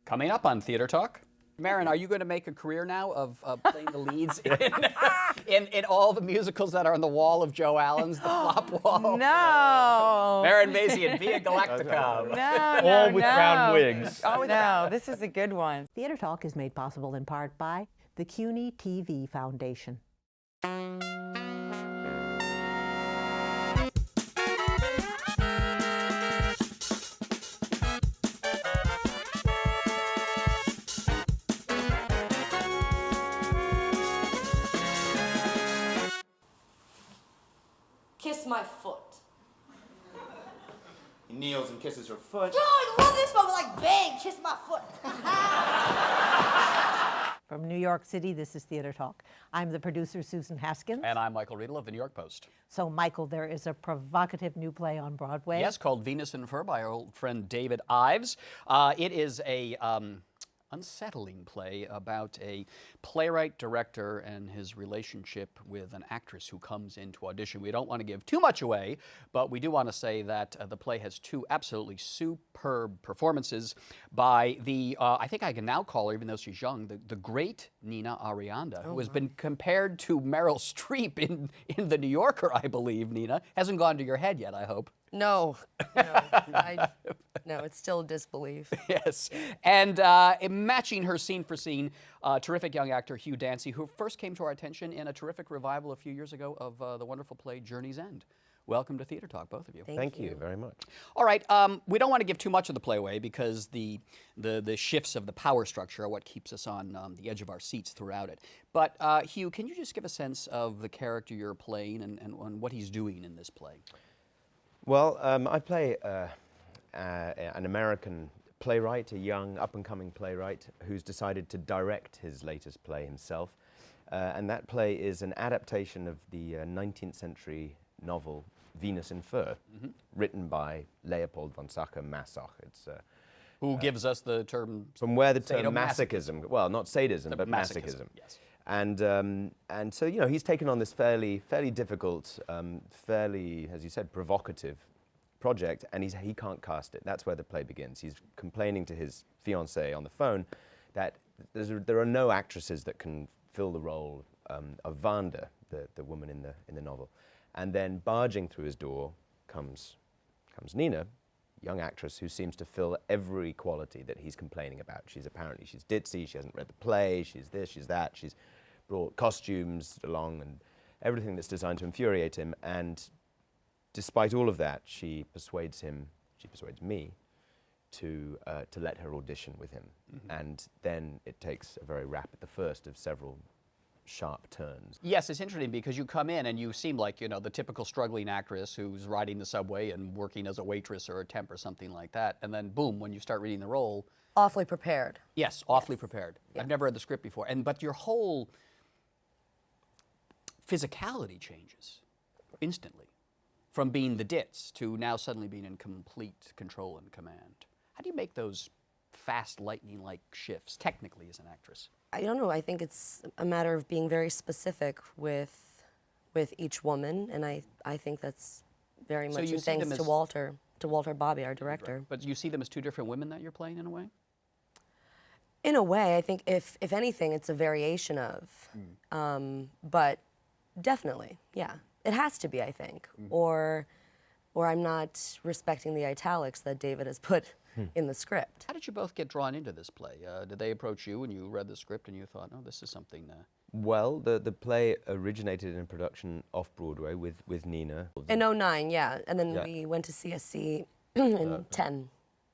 Coming up on Theater Talk. Marin, are you going to make a career now of playing the leads in all the musicals that are on the wall of Joe Allen's The Flop Wall? No. Marin Mazzie and Via Galactica. All with brown wigs. No, this is a good one. Theater Talk is made possible in part by the CUNY TV Foundation. Kiss my foot. He kneels and kisses her foot. Oh, I love this moment, like, bang, kiss my foot. From New York City, this is Theater Talk. I'm the producer, Susan Haskins. And I'm Michael Riedel of the New York Post. So, Michael, there is a provocative new play on Broadway. Yes, called Venus in Fur by our old friend David Ives. It is a unsettling play about a playwright director and his relationship with an actress who comes in to audition. We don't want to give too much away, but we do want to say that the play has two absolutely superb performances by the, I think I can now call her, even though she's young, the great Nina Arianda, who has been compared to Meryl Streep in The New Yorker, I believe, Nina. Hasn't gone to your head yet, I hope. No, no, it's still disbelief. Yes, and matching her scene for scene, terrific young actor Hugh Dancy, who first came to our attention in a terrific revival a few years ago of the wonderful play Journey's End. Welcome to Theater Talk, both of you. Thank you very much. All right, we don't want to give too much of the play away because the shifts of the power structure are what keeps us on the edge of our seats throughout it. But Hugh, can you just give a sense of the character you're playing and what he's doing in this play? Well, I play an American playwright, a young up-and-coming playwright who's decided to direct his latest play himself. And that play is an adaptation of the 19th century novel Venus in Fur, written by Leopold von Sacher-Mason. It's Who gives us the term from where the term sadomasochism. masochism, well, not sadism, but masochism. Yes. And so, you know, he's taken on this fairly difficult, fairly, as you said, provocative project, and he can't cast it. That's where the play begins. He's complaining to his fiancée on the phone that there are no actresses that can fill the role of Vanda, the woman in the novel. And then barging through his door comes Nina, young actress who seems to fill every quality that he's complaining about. She's ditzy, she hasn't read the play, she's this, she's that, she's brought costumes along and everything that's designed to infuriate him. And despite all of that, she persuades me to let her audition with him. And then it takes a very rapid, the first of several sharp turns. Yes, it's interesting because you come in and you seem like, you know, the typical struggling actress who's riding the subway and working as a waitress or a temp or something like that. And then boom, when you start reading the role. Awfully prepared. Yes, awfully prepared. Yeah. I've never read the script before. But your whole physicality changes instantly from being the ditz to now suddenly being in complete control and command. How do you make those fast lightning-like shifts technically as an actress? I don't know. I think it's a matter of being very specific with each woman, and I think that's very much in thanks to Walter Bobbie, our director. Right. But you see them as two different women that you're playing in a way? In a way, I think if anything, it's a variation of. But definitely, yeah, it has to be. I think, or I'm not respecting the italics that David has put in the script. How did you both get drawn into this play? Did they approach you when you read the script and you thought, oh, this is something? Well, the play originated in production Off-Broadway with Nina. In 2009, yeah, and then we went to CSC in 10.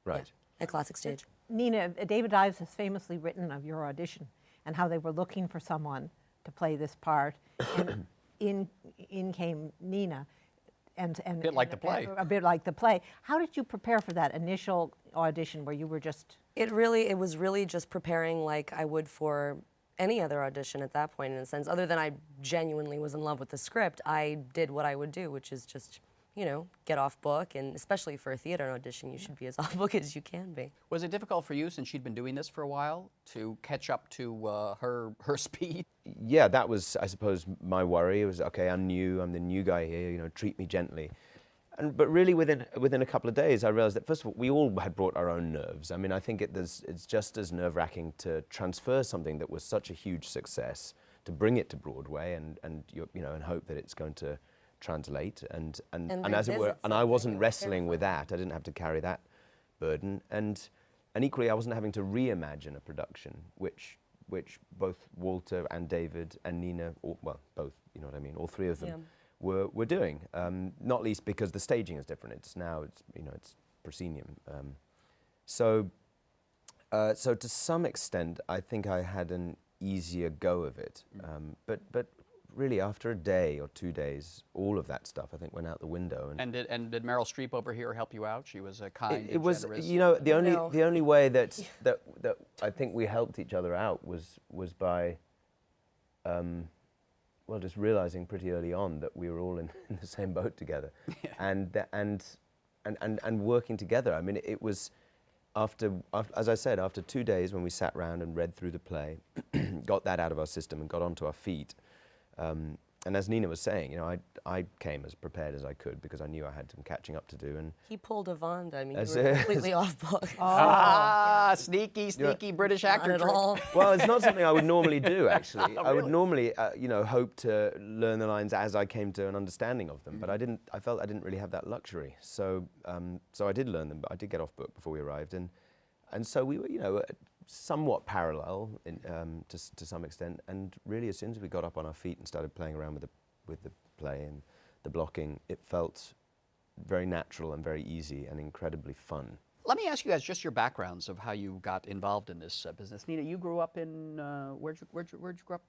Right. At Classic Stage. Nina, David Ives has famously written of your audition and how they were looking for someone to play this part, and in came Nina. And a bit like the play. A bit like the play. How did you prepare for that initial audition where you were just... It was really just preparing like I would for any other audition at that point, in a sense. Other than I genuinely was in love with the script, I did what I would do, which is just, you know, get off book, and especially for a theater audition, you should be as off book as you can be. Was it difficult for you, since she'd been doing this for a while, to catch up to her speed? Yeah, that was, I suppose, my worry. It was, okay, I'm new, I'm the new guy here, you know, treat me gently. But really, within a couple of days, I realized that, first of all, we all had brought our own nerves. I mean, I think it's just as nerve-wracking to transfer something that was such a huge success, to bring it to Broadway and hope that it's going to translate. And as it were, and I wasn't wrestling with that. I didn't have to carry that burden. And equally, I wasn't having to reimagine a production, which both Walter and David and Nina, both, you know what I mean, all three of them, were doing. Not least because the staging is different. It's proscenium. So to some extent, I think I had an easier go of it. But really, after a day or 2 days, all of that stuff I think went out the window. And did Meryl Streep over here help you out? She was a kind. It was, generous. you know, the only way that I think we helped each other out was by, just realizing pretty early on that we were all in the same boat together, and working together. I mean, it was after, as I said, after 2 days when we sat around and read through the play, got that out of our system and got onto our feet. And as Nina was saying, you know, I came as prepared as I could because I knew I had some catching up to do. And he pulled a Vonda. I mean, you were completely off book. Sneaky British actor Not at trick. all. well, it's not something I would normally do, actually. I would normally, hope to learn the lines as I came to an understanding of them. But I felt I didn't really have that luxury. So I did learn them, but I did get off book before we arrived. And so we were, somewhat parallel to some extent. And really, as soon as we got up on our feet and started playing around with the play and the blocking, it felt very natural and very easy and incredibly fun. Let me ask you guys just your backgrounds of how you got involved in this business. Nina, you grew up in where'd you grow up?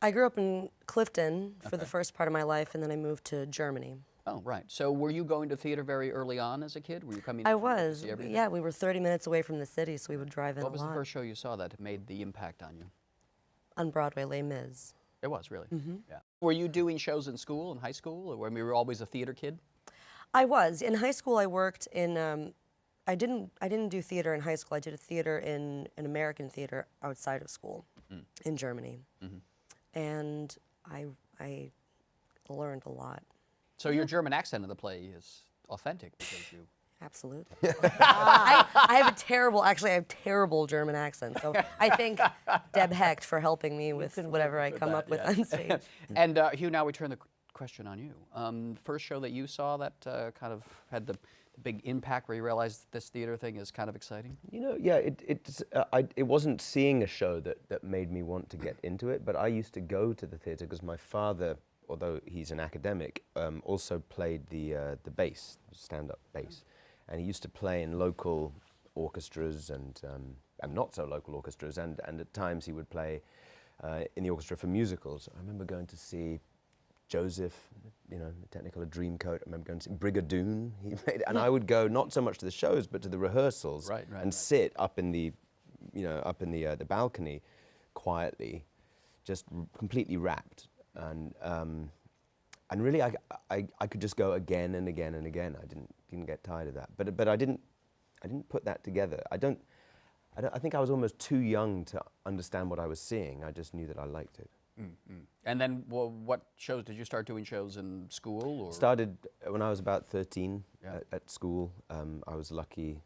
I grew up in Clifton for the first part of my life, and then I moved to Germany. Oh, right. So were you going to theater very early on as a kid? Were you coming? I was. Yeah, we were 30 minutes away from the city, so we would drive in a lot. What was the first show you saw that made the impact on you? On Broadway, Les Mis. It was, really? Yeah. Were you doing shows in school, in high school, or were you always a theater kid? I was. In high school, I worked in, I didn't do theater in high school. I did a theater in an American theater outside of school in Germany. And I learned a lot. So your German accent in the play is authentic because you... Absolutely. I have a terrible German accent. So I thank Deb Hecht for helping me with whatever I come up with on stage. And Hugh, now we turn the question on you. First show that you saw that kind of had the big impact where you realized this theater thing is kind of exciting? You know, yeah, it wasn't seeing a show that made me want to get into it, but I used to go to the theater because my father, although he's an academic, also played the bass, stand-up bass. And he used to play in local orchestras and not so local orchestras, and at times he would play in the orchestra for musicals. I remember going to see Joseph, the Technicolor Dreamcoat. I remember going to see Brigadoon. He made, and I would go not so much to the shows, but to the rehearsals, and sit up in the, the balcony, quietly, just completely rapt. And really, I could just go again and again and again. I didn't get tired of that. But I didn't put that together. I think I was almost too young to understand what I was seeing. I just knew that I liked it. And then, what shows did you start doing shows in school? Or? Started when I was about 13 at school. I was lucky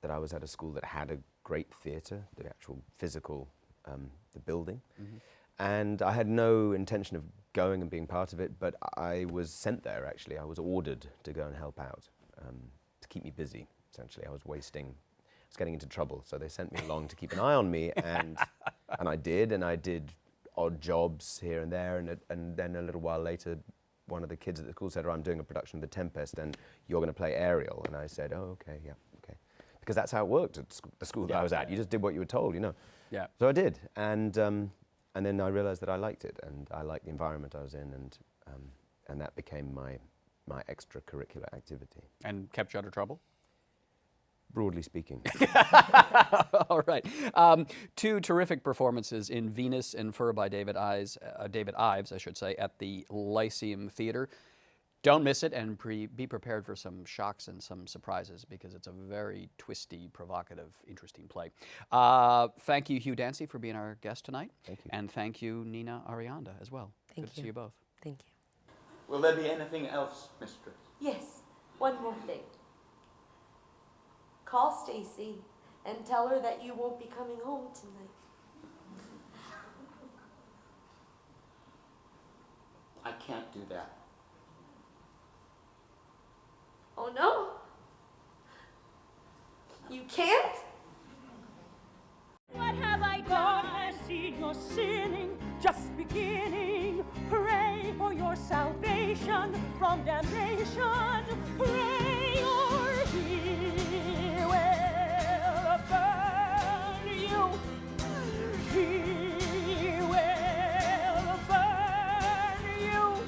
that I was at a school that had a great theatre, the actual physical, the building. And I had no intention of going and being part of it, but I was sent there, actually. I was ordered to go and help out, to keep me busy, essentially. I was getting into trouble, so they sent me along to keep an eye on me, and I did odd jobs here and there, and then a little while later, one of the kids at the school said, I'm doing a production of The Tempest, and you're going to play Ariel. And I said, oh, okay, yeah, okay. Because that's how it worked at the school that I was at. You just did what you were told, Yeah. So I did, and then I realized that I liked it, and I liked the environment I was in, and that became my extracurricular activity. And kept you out of trouble? Broadly speaking. All right. Two terrific performances in Venus and Fur by David Ives, I should say, at the Lyceum Theater. Don't miss it, and be prepared for some shocks and some surprises, because it's a very twisty, provocative, interesting play. Thank you, Hugh Dancy, for being our guest tonight. Thank you. And thank you, Nina Arianda, as well. Thank Good to see you both. Thank you. Will there be anything else, mistress? Yes. One more thing. Call Stacy and tell her that you won't be coming home tonight. I can't do that. Oh no? You can't? What have I done? I see your sinning just beginning. Pray for your salvation from damnation. Pray or he will burn you. He will burn you.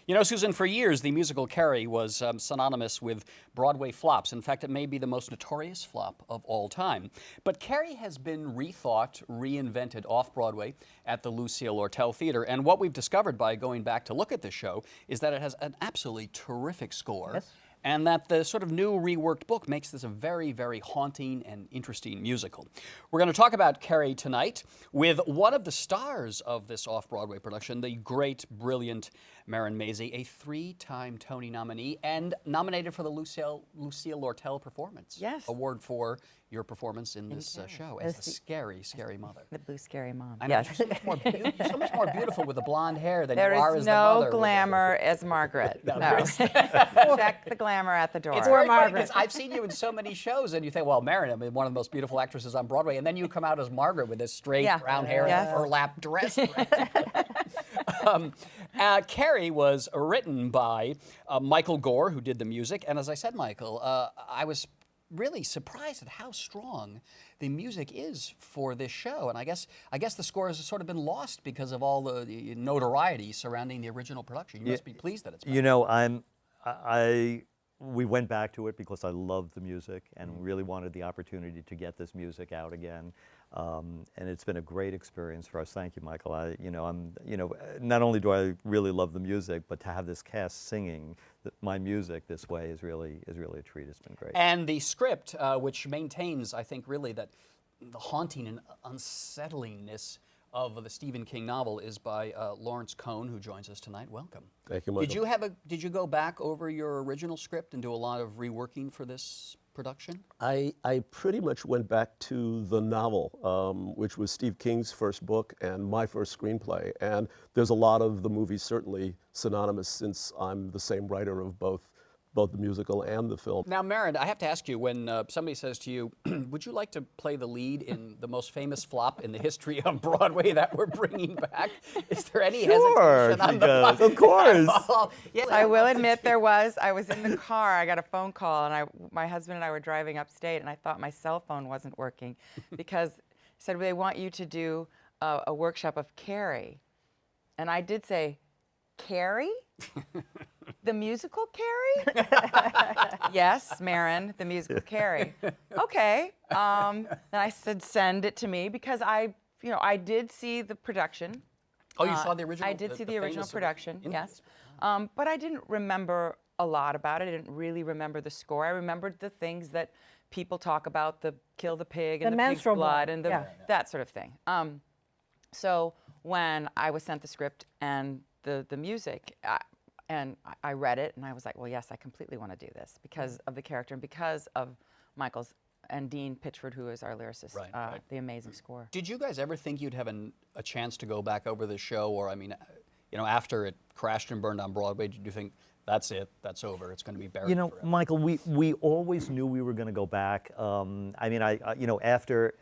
You know, Susan, for years, the musical Carrie was synonymous with Broadway flops. In fact, it may be the most notorious flop of all time. But Carrie has been rethought, reinvented off-Broadway at the Lucille Lortel Theater. And what we've discovered by going back to look at the show is that it has an absolutely terrific score. Yes. And that the sort of new reworked book makes this a very, very haunting and interesting musical. We're going to talk about Carrie tonight with one of the stars of this off-Broadway production, the great, brilliant Marin Mazzie, a 3-time Tony nominee and nominated for the Lucille Lortel Performance Award for your performance in this show as the scary, scary mother. The blue scary mom. I know, Yes. you're so much more beautiful with the blonde hair than There you are is as the mother. no glamour as Margaret. No, No. there is- Check the glamour at the door. It's very funny because I've seen you in so many shows, and you think, well, Marin, I mean, one of the most beautiful actresses on Broadway, and then you come out as Margaret with this straight brown hair and a burlap dress. Carrie was written by Michael Gore, who did the music, and as I said, Michael, I was really surprised at how strong the music is for this show, and I guess the score has sort of been lost because of all the notoriety surrounding the original production. You must be pleased that it's back. You know, we went back to it because I loved the music and really wanted the opportunity to get this music out again. And it's been a great experience for us. Thank you, Michael. Not only do I really love the music, but to have this cast singing my music this way is really a treat. It's been great. And the script, which maintains, I think, really that the haunting and unsettlingness of the Stephen King novel, is by Lawrence Cohen, who joins us tonight. Welcome. Thank you, Michael. Did you go back over your original script and do a lot of reworking for this production? I pretty much went back to the novel, which was Steve King's first book and my first screenplay. And there's a lot of the movies certainly synonymous, since I'm the same writer of both the musical and the film. Now, Marin, I have to ask you, when somebody says to you, would you like to play the lead in the most famous flop in the history of Broadway that we're bringing back? Is there any hesitation on the part? Of course. Yes, I will admit I was in the car, I got a phone call, and my husband and I were driving upstate, and I thought my cell phone wasn't working because he said, they want you to do a workshop of Carrie. And I did say, Carrie? The musical Carrie? Yes, Marin, the musical Carrie. Okay. Then I said, send it to me, because I did see the production. Oh, you saw the original? I did see the original famous production, yes. Yes. But I didn't remember a lot about it. I didn't really remember the score. I remembered the things that people talk about, the kill the pig and the pig's blood and that sort of thing. So when I was sent the script and the music, and I read it, and I was like, well, yes, I completely want to do this because of the character and because of Michael's and Dean Pitchford, who is our lyricist, the amazing score. Did you guys ever think you'd have a chance to go back over the show, or, I mean, after it crashed and burned on Broadway, did you think, that's it, that's over, it's going to be buried forever? Michael, we always knew we were going to go back. After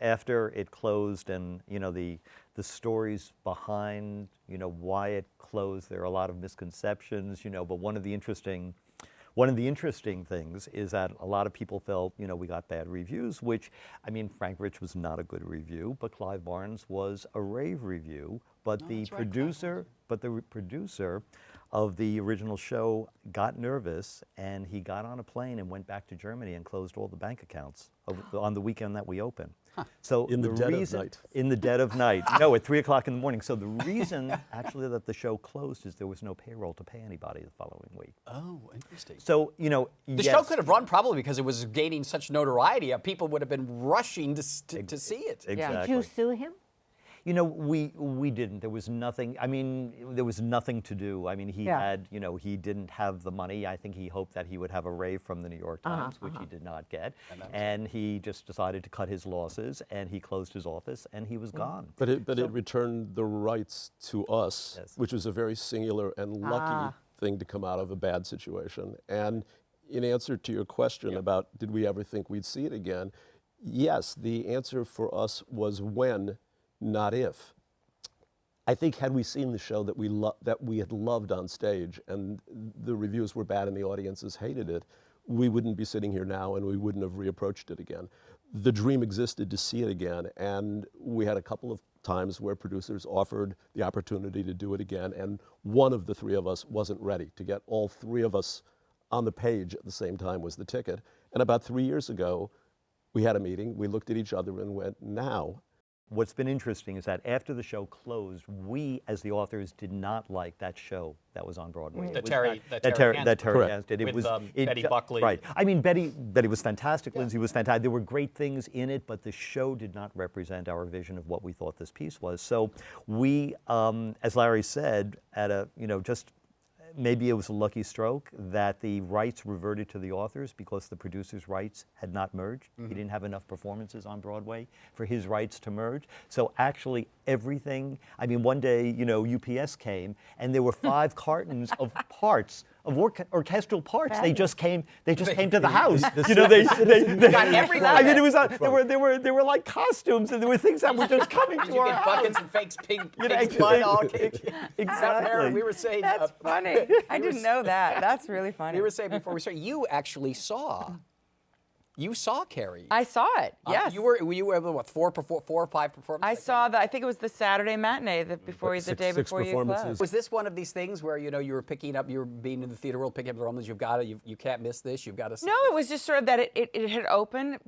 it closed, and the stories behind why it closed, there are a lot of misconceptions. But one of the interesting things is that a lot of people felt we got bad reviews. Which, Frank Rich was not a good review, but Clive Barnes was a rave review. But the producer of the original show got nervous, and he got on a plane and went back to Germany and closed all the bank accounts on the weekend that we opened. Huh. So in the dead of night. In the dead of night. No, at 3 o'clock in the morning. So the reason actually that the show closed is there was no payroll to pay anybody the following week. Oh, interesting. So, the show could have run probably because it was gaining such notoriety. People would have been rushing to see it. Exactly. Did you sue him? You know, we didn't. There was nothing. I mean, there was nothing to do. I mean, he had, you know, he didn't have the money. I think he hoped that he would have a rave from the New York Times, which he did not get. And he just decided to cut his losses, and he closed his office, and he was gone. But it returned the rights to us, which was a very singular and lucky thing to come out of a bad situation. And in answer to your question about did we ever think we'd see it again, yes, the answer for us was when, not if. I think had we seen the show that we had loved on stage and the reviews were bad and the audiences hated it, we wouldn't be sitting here now and we wouldn't have reapproached it again. The dream existed to see it again, and we had a couple of times where producers offered the opportunity to do it again, and one of the three of us wasn't ready. To get all three of us on the page at the same time was the ticket. And about 3 years ago, we had a meeting, we looked at each other and went, now. What's been interesting is that after the show closed, we, as the authors, did not like that show that was on Broadway. That Terry Hans did. With Betty Buckley. Right. I mean, Betty was fantastic. Lindsay was fantastic. There were great things in it, but the show did not represent our vision of what we thought this piece was. So we, as Larry said, at a, you know, just maybe it was a lucky stroke that the rights reverted to the authors because the producer's rights had not merged. He didn't have enough performances on Broadway for his rights to merge. So actually everything, I mean, one day, you know, UPS came and there were 5 cartons of parts, of orchestral parts. They just came to the house. You know, they got everything. I mean, it was there were like costumes, and there were things that were just coming to our house. Buckets and fake pig's blood all cake. Exactly. Marin, we were saying That's funny. I didn't know that. That's really funny. We were saying before we started, you actually saw. You saw Carrie. I saw it. Yes. You were able to, what, 4 or 5 performances? I saw I think it was the Saturday matinee the day before you closed. Was this one of these things where, you know, you were picking up, you were being in the theater world, picking up the romance, you can't miss this, you've got to see No, it was just sort of that it had opened.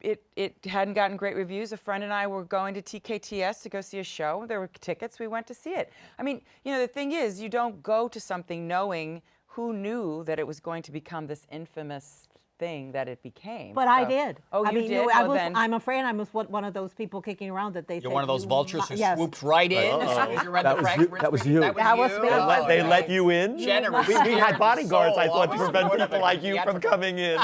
It hadn't gotten great reviews. A friend and I were going to TKTS to go see a show. There were tickets. We went to see it. I mean, you know, the thing is, you don't go to something knowing who knew that it was going to become this infamous thing that it became. But I did. Oh, I you mean, did? I'm afraid I was one of those people kicking around that they You're one of those vultures who swoops right in. That was you. That was me. They let you in? Generous. We had bodyguards, I thought, to always prevent supportive people of like you from coming in.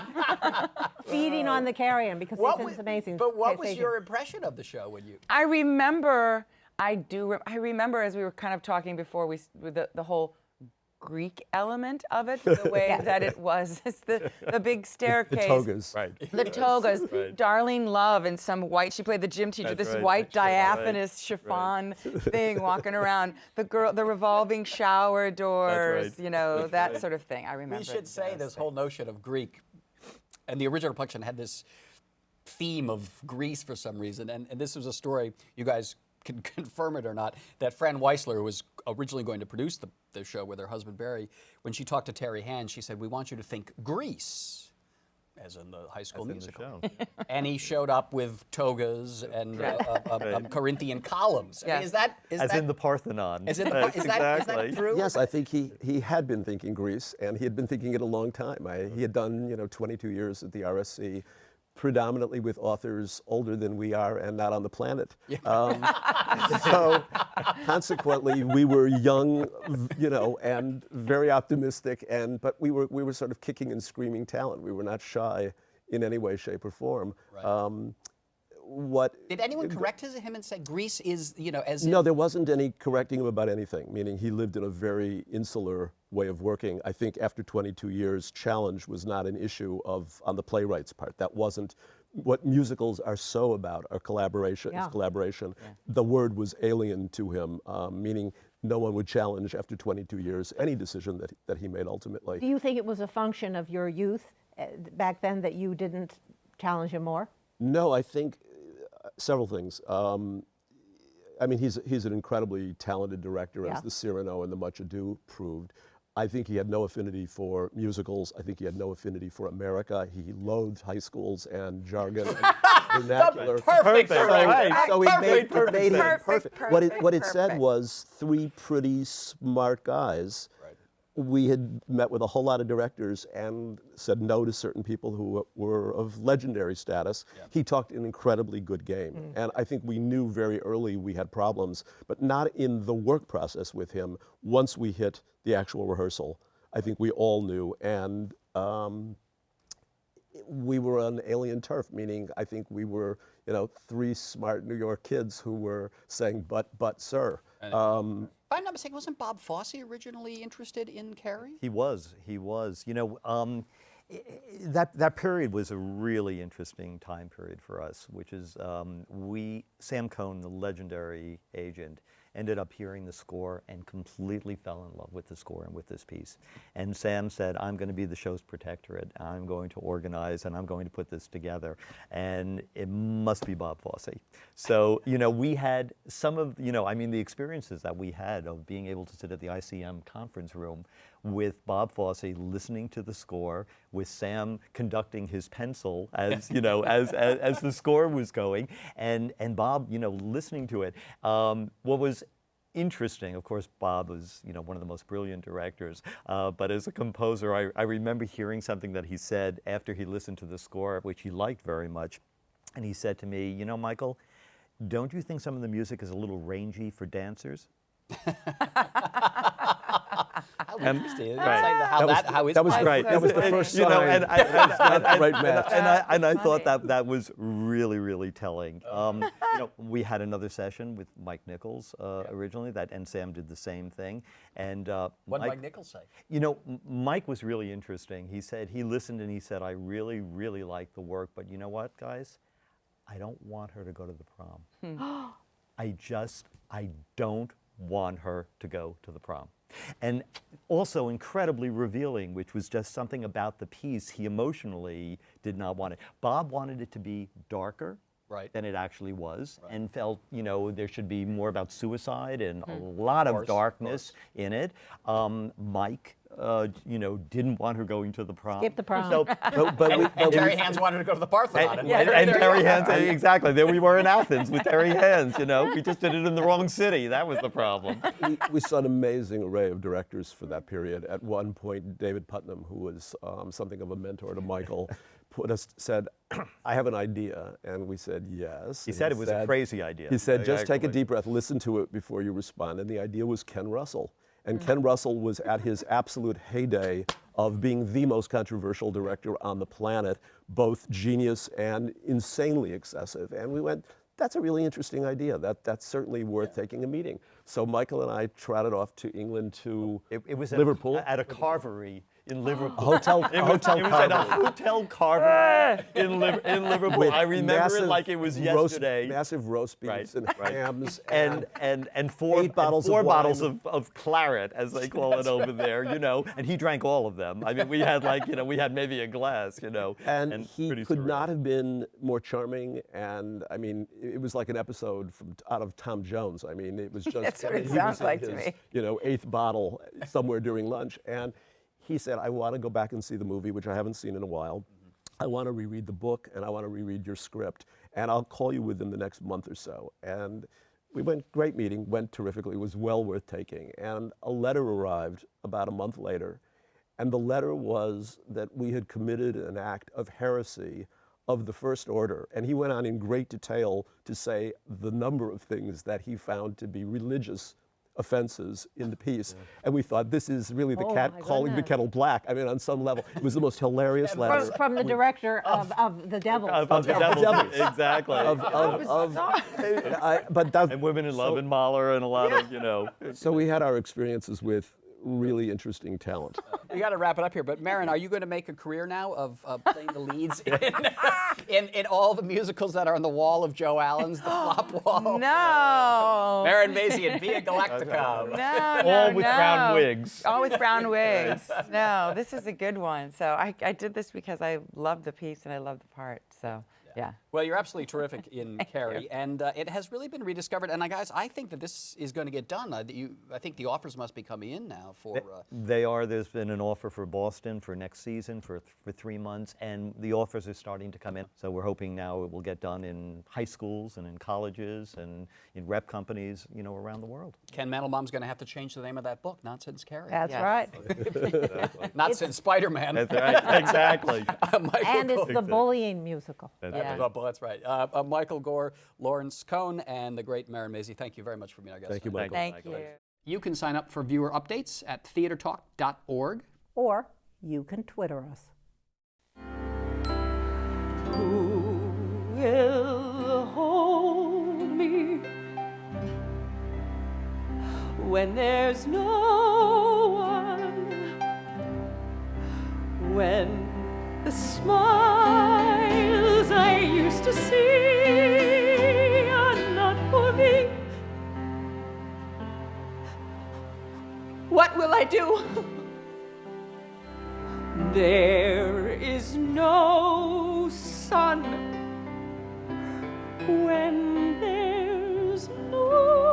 feeding on the carrion because it's amazing. But what was your impression of the show when you? I remember as we were kind of talking before the whole Greek element of it, the way that it was. It's the big staircase. The togas. Right. The togas. Right. Darlene Love in some white, she played the gym teacher, That's this right. white That's right. diaphanous chiffon thing walking around. The revolving shower doors, That's right. you know, That's that right. sort of thing. I remember. We should say this whole notion of Greek, and the original production had this theme of Greece for some reason, and this was a story, you guys can confirm it or not, that Fran Weisler, who was originally going to produce the show with her husband Barry, when she talked to Terry Hand, she said, we want you to think Greece, as in the High School Musical. And he showed up with togas and Corinthian columns. I mean, is that in the Parthenon. Is that true? Yes, I think he had been thinking Greece, and he had been thinking it a long time. He had done 22 years at the RSC, predominantly with authors older than we are and not on the planet. So consequently, we were young, and very optimistic, but we were sort of kicking and screaming talent. We were not shy in any way, shape, or form. Right. Did anyone correct him and say Greece is, as No, there wasn't any correcting him about anything, meaning he lived in a very insular way of working. I think after 22 years, challenge was not an issue on the playwright's part. That wasn't what musicals are so about, are collaboration. Is collaboration. Yeah. The word was alien to him, meaning no one would challenge after 22 years any decision that he made ultimately. Do you think it was a function of your youth back then that you didn't challenge him more? No, I think several things. I mean, he's an incredibly talented director, as the Cyrano and the Much Ado proved. I think he had no affinity for musicals. I think he had no affinity for America. He loathed high schools and jargon and vernacular. Perfect. So it made him perfect. Perfect. What it said was 3 pretty smart guys we had met with a whole lot of directors and said no to certain people who were of legendary status. Yeah. He talked an incredibly good game. And I think we knew very early we had problems, but not in the work process with him. Once we hit the actual rehearsal, I think we all knew. And we were on alien turf, meaning I think we were, three smart New York kids who were saying, but, sir. If I'm not mistaken, wasn't Bob Fosse originally interested in Carrie? He was. That period was a really interesting time period for us, which is Sam Cohen, the legendary agent, ended up hearing the score and completely fell in love with the score and with this piece. And Sam said, I'm going to be the show's protectorate. I'm going to organize and I'm going to put this together. And it must be Bob Fosse. So, we had some of, the experiences that we had of being able to sit at the ICM conference room with Bob Fosse listening to the score, with Sam conducting his pencil as as the score was going, and Bob listening to it. What was interesting, of course, Bob was one of the most brilliant directors, but as a composer, I remember hearing something that he said after he listened to the score, which he liked very much, and he said to me, Michael, don't you think some of the music is a little rangy for dancers? How interesting. Right. That was great. That was the first sign. And I thought funny. that was really, really telling. We had another session with Mike Nichols originally, and Sam did the same thing. And what did Mike Nichols say? Mike was really interesting. He said he listened and he said, I really, really like the work, but you know what, guys? I don't want her to go to the prom. I don't want her to go to the prom. And also incredibly revealing, which was just something about the piece he emotionally did not want it. Bob wanted it to be darker than it actually was, and felt, there should be more about suicide and a lot of darkness in it. Mike, didn't want her going to the prom. Skip the prom. And Terry Hands wanted to go to the Parthenon. And Terry Hands, exactly. There we were in Athens with Terry Hands, We just did it in the wrong city. That was the problem. We saw an amazing array of directors for that period. At one point, David Putnam, who was something of a mentor to Michael, said, I have an idea. And we said, yes. He said it was a crazy idea. He said, just take a deep breath, listen to it before you respond. And the idea was Ken Russell. And Ken Russell was at his absolute heyday of being the most controversial director on the planet, both genius and insanely excessive. And we went, that's a really interesting idea. That's certainly worth taking a meeting. So Michael and I trotted off to England to Liverpool. At a carvery in Liverpool. A hotel It was at a hotel carvery in Liverpool. With I remember it like it was yesterday. Massive roast beefs and hams. And four 8 bottles four of bottles wine. of claret, as they call it over there, And he drank all of them. I mean, we had we had maybe a glass, And he could not have been more charming. And I mean, it was like an episode out of Tom Jones. I mean, it was just. That's what it sounds like to me. 8th bottle somewhere during lunch. And he said, I want to go back and see the movie, which I haven't seen in a while. I want to reread the book, and I want to reread your script. And I'll call you within the next month or so. And we went, great meeting, went terrifically, was well worth taking. And a letter arrived about a month later. And the letter was that we had committed an act of heresy of the first order. And he went on in great detail to say the number of things that he found to be religious offenses in the piece. And we thought, this is really the cat calling the kettle black. I mean, on some level, it was the most hilarious letter. From the director of The Devils. Of the Devils, exactly. And Women in Love and Mahler and a lot of, So we had our experiences with really interesting talent. We got to wrap it up here, but Marin, are you going to make a career now of playing the leads in all the musicals that are on the wall of Joe Allen's The Flop Wall? No. Marin Mazzie and Via Galactica. All with brown wigs. All with brown wigs. No, this is a good one. So I did this because I love the piece and I love the part. So Yeah. Well, you're absolutely terrific in Carrie, and it has really been rediscovered. And guys, I think that this is going to get done. I think the offers must be coming in now for. They are. There's been an offer for Boston for next season for 3 months, and the offers are starting to come in. So we're hoping now it will get done in high schools and in colleges and in rep companies, you know, around the world. Ken Mandelbaum's going to have to change the name of that book. Not since Carrie. That's Yes. right. Not since Spider-Man. That's right. Exactly. And it's the bullying musical. That's right. Michael Gore, Lawrence Cohen, and the great Marin Mazzie, thank you very much for being our guest. Thank you, tonight. Michael. Thank you. You can sign up for viewer updates at theatertalk.org. Or you can Twitter us. Who will hold me when there's no one? When the smiles I used to see are not for me? What will I do? There is no sun when there's no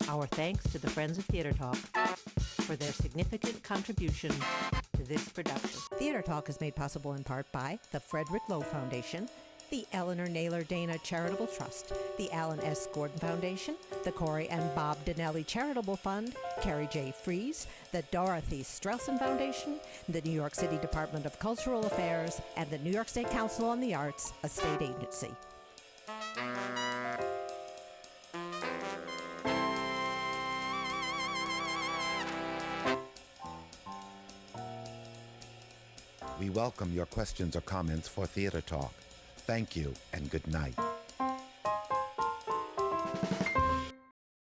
Our thanks to the Friends of Theater Talk for their significant contribution to this production. Theater Talk is made possible in part by the Frederick Lowe Foundation, the Eleanor Naylor Dana Charitable Trust, the Alan S. Gordon Foundation, the Corey and Bob Donnelly Charitable Fund, Carrie J. Fries, the Dorothy Strelson Foundation, the New York City Department of Cultural Affairs, and the New York State Council on the Arts, a state agency. We welcome your questions or comments for Theater Talk. Thank you and good night.